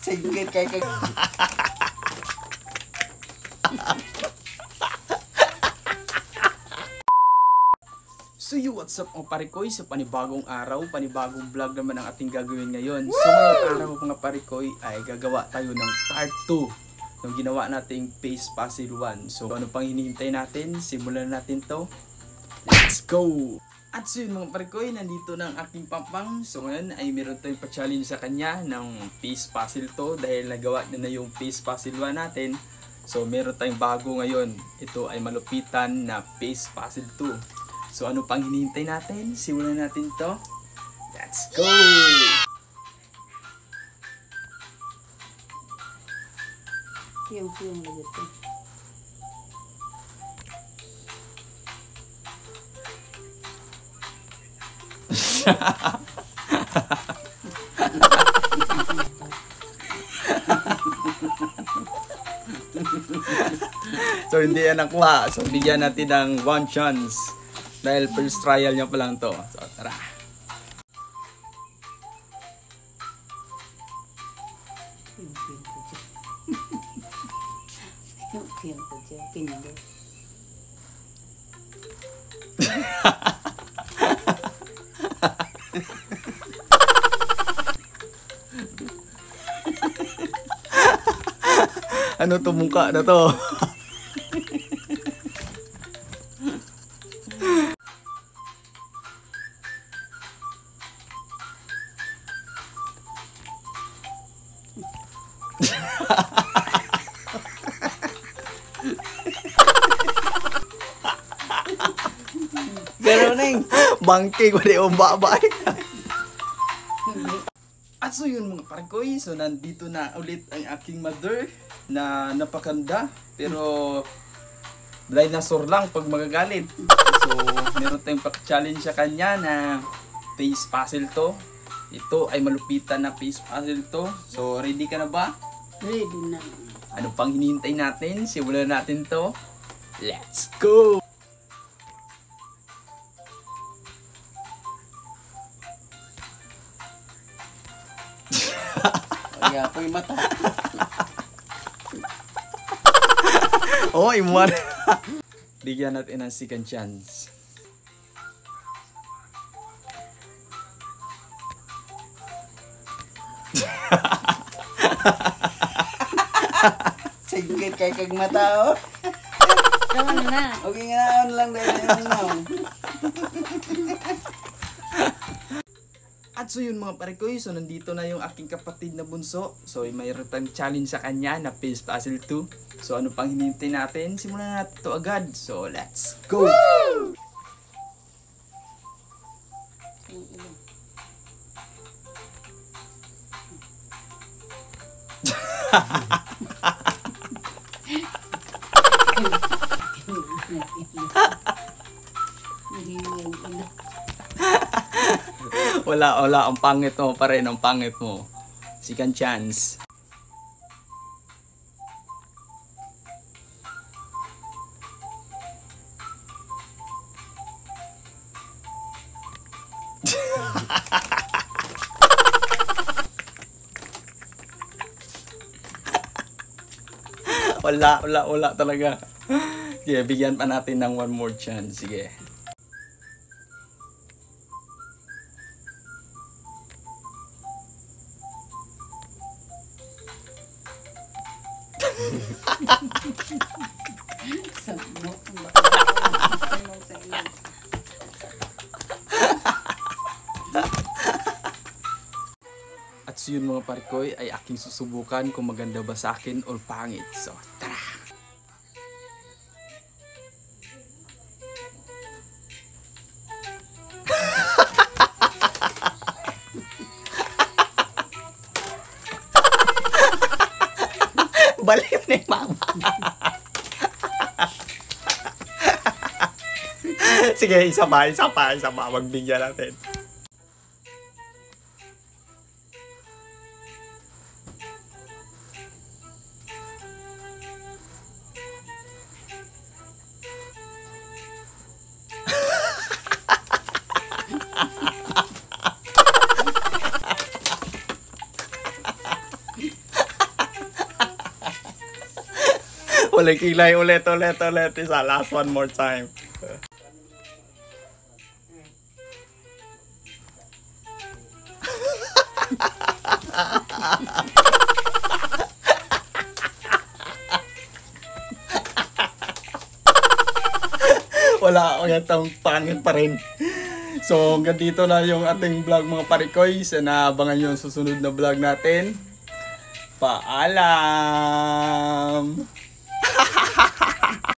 Sige kay kay. So what's up mga parikoy? Sa panibagong araw, panibagong vlog naman ang ating gagawin ngayon. So ngayong araw mga parikoy ay gagawa tayo ng part 2 ng ginawa nating Pace Puzzle 1. So ano pang hinihintay natin? Simulan natin to. Let's go! At so yun mga parikoy, nandito na ang aking pampang. So ngayon ay meron tayong pa-challenge sa kanya ng Pace Puzzle to dahil nagawa na yung Pace Puzzle 1 natin. So meron tayong bago ngayon. Ito ay malupitan na Pace Puzzle 2. So ano pang hinihintay natin? Simulan natin to. Let's go! Yung lagot. So hindi yan nakuha. So bigyan natin ng one chance. Dahil first trial niya pa lang to. So tara. Ano to mukha na to? Pero neng bangke ko di babay. At so yun mga parikoy, so nandito na ulit ang aking mother na napakanda pero dinosaur lang pag magagalit. So meron tayong pa-challenge sa kanya na Pace Puzzle to. Ito ay malupitan na Pace Puzzle to. So ready ka na ba? ready na. Ano pang hinihintay natin? Simulan natin to. Let's go! Kaya po yung mata. Oh, imuan. Bigyan natin ng second chance. Sige kay kag mata oh. Tama na. Okay nga lang dahil na. At so yun mga parikoy, so nandito na yung aking kapatid na bunso. So mayroon tayong challenge sa kanya na Pace Puzzle 2. So ano pang hinihintay natin? Simulan na natin ito agad. So let's go! Woo! Wala, ang pangit mo pa rin, ang pangit mo. Second chance. Wala talaga. Sige, bigyan pa natin ng one more chance. Sige. At so yun mga parikoy ay aking susubukan kung maganda ba sa akin o pangit. So tara! Baliw na yung mama. Sige, isa pa. Magbigyan natin. Wala kilay ulit. Isa, last one more time. Wala ako yatang pangit pa rin. So, hanggang dito na yung ating vlog mga parikoy. Sana abangan nyo ang susunod na vlog natin. Paalam!